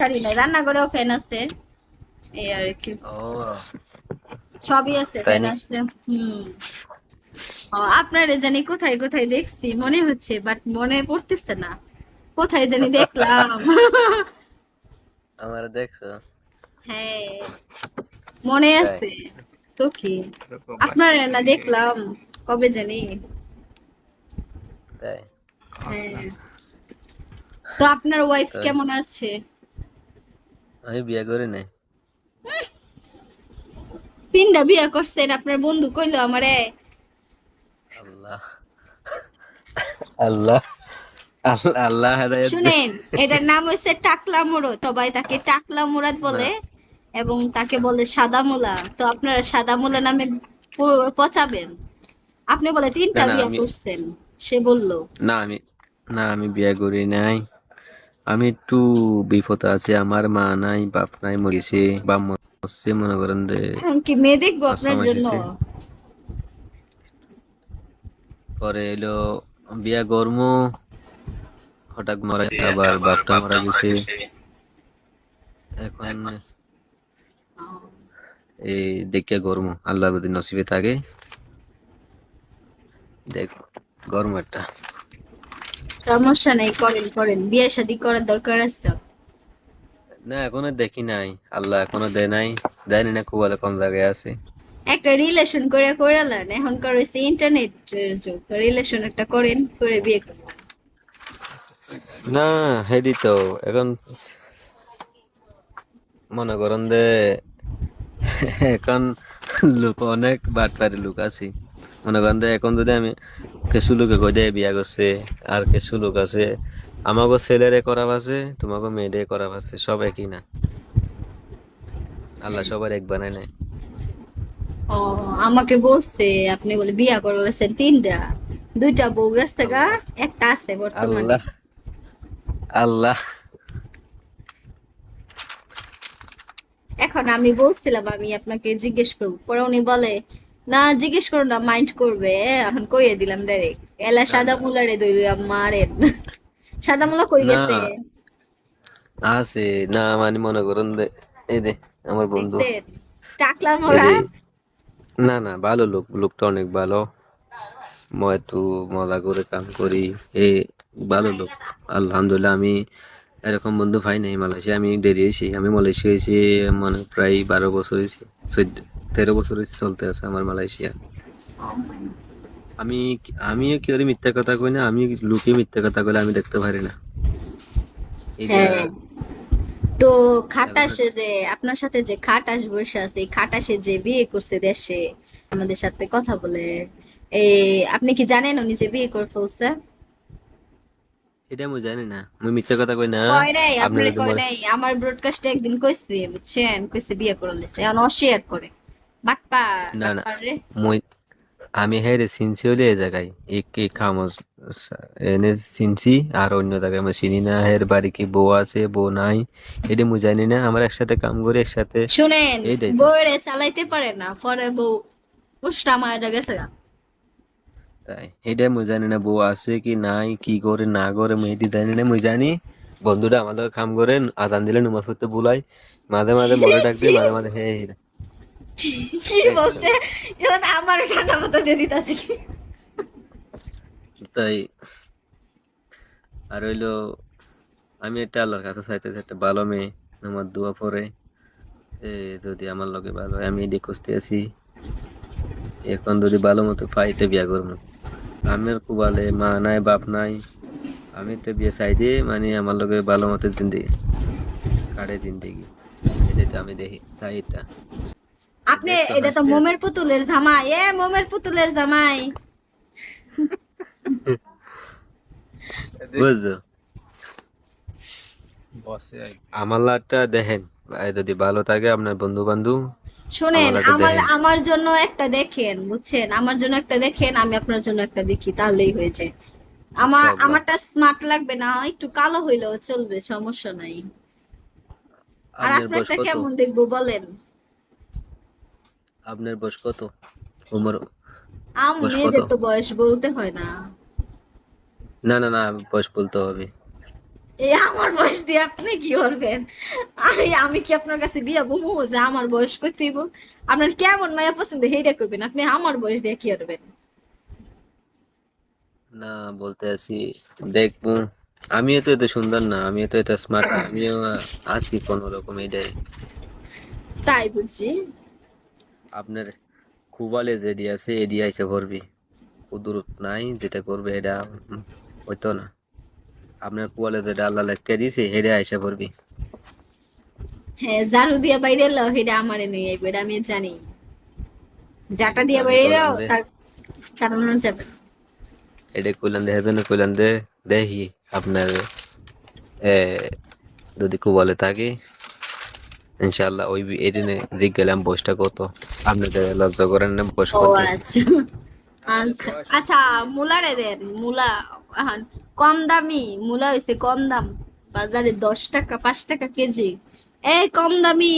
মশারি নাই, রান্নাঘরেও ফ্যান আছে, এই আর কি, ও সবই আছে, তাই ফ্যান নাকি? আছে। আপনারে জানি কোথায় কোথায় দেখছি মনে হচ্ছে, বাট মনে পড়তেছে না কোথায় জানি দেখলাম। আমার দেখছো? হ্যাঁ, মনে তাই আছে তো কি, আপনার না দেখলাম কবে জানি। তাই হ্যাঁ, তো আপনার ওয়াইফ তাই কেমন আছে? আমি বিয়ে করি নাই। তিনটা বিয়ে করছেন, আপনার বন্ধু কইলো আমারে। আল্লাহ আল্লাহ আল্লাহ আল্লাহ হেদায়েত দে। শুনেন, এটার নাম হচ্ছে টাকলা মুড়ো, সবাই তাকে টাকলা মুরাদ না বলে এবং তাকে বলে সাদা মুলা। তো আপনারা সাদা মুলা নামে পচাবেন। আপনি বলে না তিনটা না বিয়ে আমি করছেন, সে বলল। না আমি না আমি বিয়ে করি নাই। আমি একটু বিপদ আছে, আমার মা নাই বাপ নাই, মরিছে বা মরছে মনে করেন যে এখন কি মেয়ে দেখবো 5-6 আপনার মাস জন্য? হয়েছে। পরে এলো বিয়া গরম, হঠাৎ মারা, আবার বাপটা মারা গেছে। এখন এই দেখে গরম, আল্লাহ যদি নসিবে থাকে দেখ গরম একটা। সমস্যা নেই, করেন করেন, বিয়ে শাদী করার দরকার আছে। না এখনো দেখি নাই, আল্লাহ এখনো দেয় নাই, জানি না খুব কোন জায়গায় আছে। একটা রিলেশন করে করালেন, এখনকার হচ্ছে ইন্টারনেট যুগ, রিলেশন একটা করেন, করে বিয়ে করলেন। না হেডি তো এখন মনে করেন যে এখন লোক অনেক বাটপারি লোক আছে। মনে করেন যে এখন যদি আমি কিছু লোকে কই দেয় বিয়া করছে, আর কিছু লোক আছে আমাকে ছেলেরে করা আছে, তোমাকে মেয়েরে করা আছে, সব একই না। আল্লাহ সবার এক বানায় নাই। ও, আমাকে বলছে আপনি বলে বিয়া করলেছেন তিনটা, দুইটা বউ গেছে গা, আল্লাহ একটা আছে বর্তমানে। আল্লাহ আল্লাহ এখন আমি বলছিলাম আমি আপনাকে জিজ্ঞেস করবো, পরে উনি বলে না জিজ্ঞেস করো না, মাইন্ড করবে। এখন কইয়ে দিলাম ডাইরেক্ট, এলা না সাদা না মুলারে দইলাম মারেন। সাদা মুলা কই না গেছে? আছে, না মানে মনে করেন যে এই দে আমার বন্ধু, দেখছেন, টাকলা এই মোড়া। দে, না না ভালো লোক, লোকটা অনেক ভালো, মই একটু মজা করে কাম করি, এ ভালো লোক। আলহামদুলিল্লাহ আমি এরকম বন্ধু পাই নাই মালয়েশিয়া। আমি দেরি হয়েছি, আমি মালয়েশিয়া হয়েছি মানে প্রায় 12 বছর হয়েছে, 13 বছর হয়েছে চলতে আছে আমার মালয়েশিয়া। আমি আমিও কি ওর মিথ্যা কথা কই না, আমি লোকে মিথ্যা কথা কইলে আমি দেখতে পারি না এটা। হ্যাঁ, তো এখন খাটাসে যে আপনার সাথে যে খাটাস বসে আছে, এই খাটাসে যে বিয়ে করছে দেশে আমাদের সাথে কথা বলে, এই আপনি কি জানেন উনি যে বিয়ে করে ফেলছে? এটা আমি জানি না, আমি মিথ্যা কথা কই না। কয় নাই, আপনারা আপনারে তো কয় নাই, আমার ব্রডকাস্টে একদিন কইছে, বুঝছেন, কইছে বিয়ে করে লেছে, এখন অশেয়ার করে। বাটপার না না বাটপার রে। মই আমি হ্যাঁ রে চিনছি হলে এই জায়গায় এক এক খামোস এনে চিনছি, আর অন্য জায়গায় আমি চিনি না। এর বাড়ি কি বউ আছে বউ নাই এটা মুই জানি না, আমরা একসাথে কাম করি একসাথে, শুনেন, এইটাই তো। বউরে চালাইতে পারে না, পরে বউ উষ্টা মায়েরা গেছে গা। তাই এটা মুই জানি না বউ আছে কি নাই, কি করে না করে মুই এটি জানি না। মুই জানি বন্ধুটা আমাদের কাম করে, আজান দিলে নুমাজ পড়তে বুলাই, মাঝে মাঝে মরে ডাক কি দিয়ে, মাঝে মাঝে হে হে কি একদম। বলছে? এখন আমার ঠান্ডা মাথা দিয়ে দিতাছি কি? তাই আর হইলো আমি একটা আল্লাহর কাছে চাইতেছি একটা ভালো মেয়ে, আমার দোয়া পরে যদি আমার লগে ভালো হয়, আমি এটি খুঁজতে আছি। এখন যদি ভালো মতো পাইতে বিয়া করবো। আমার কুবালে মা নাই বাপ নাই, আমি একটা বিয়ে চাই দিয়ে মানে আমার লগে ভালো মতো জিন্দেগি কাটে জিন্দেগি, এটাই তো আমি দেখি চাই এটা। আপনি, দেখছো এটা তো হাসতে আছে মোমের পুতুলের জামাই, মোমের পুতুলের জামাই। বুঝছো? আমার লাটটা দেখেন, যদি ভালো থাকে আপনার বন্ধু বান্ধব, আমার শুনেন, লাটটা আমার দেখেন। আমার জন্য একটা দেখেন, বুঝছেন, আমার জন্য একটা দেখেন, আমি আপনার জন্য একটা দেখি, তাহলেই হয়ে যায়। ইনশাআল্লাহ। আমারটা স্মার্ট লাগবে না, একটু কালো হইলেও চলবে, সমস্যা নাই। আর আপনার বয়স আপনারটা কত? কেমন দেখবো বলেন? আপনার বয়স কত? উমর বয়স কত? মেয়েদের তো বয়স বলতে হয় না। না না না বয়স বলতে হবে। এই আমার বয়স দিয়ে আপনি কি করবেন? আমি কি আপনার কাছে বিয়া বমু যে আমার বয়স কই দিব? আপনার কেমন মায়া পছন্দ সেইটা কইবেন, আপনি আমার বয়স দিয়ে কি করবেন? না, বলতে আছি দেখবো। আমিও তো এত সুন্দর না, আমিও তো এত স্মার্ট না, আমিও আছি কোনো রকম এটাই। তাই বুঝি। আপনার খুবালে যেডি আছে এডি আইসা করবি, কুদরত নাই যেটা করবে এটা হইতো না। আপনার কুয়ালে যেটা আল্লাহ লেখতে দিয়েছে এটা আইসা করবি। হ্যাঁ, ঝাড়ু দিয়া বাইরে এলো সেটা আমারে নিয়ে আইবো, এটা আমি জানি। যাটা দিয়া আমি বাইরে এলো কইলাম দে, তার কারণে যাবে না। এটা কইলাম দে হেবেন, কইলাম দে দেখি আপনার এ যদি কুবালে থাকি ইনশাল্লাহ ওই এদিনে জিজ্ঞালাম বয়সটা কত, আপনাদের লজ্জা করেন না বয়স ও কত। আচ্ছা। আচ্ছা আচ্ছা, মূলা রে দেন, মূলা আহান, কম দামি মূলা হইছে কম দাম, বাজারে 10 টাকা 5 টাকা কেজি। এই কম দামি।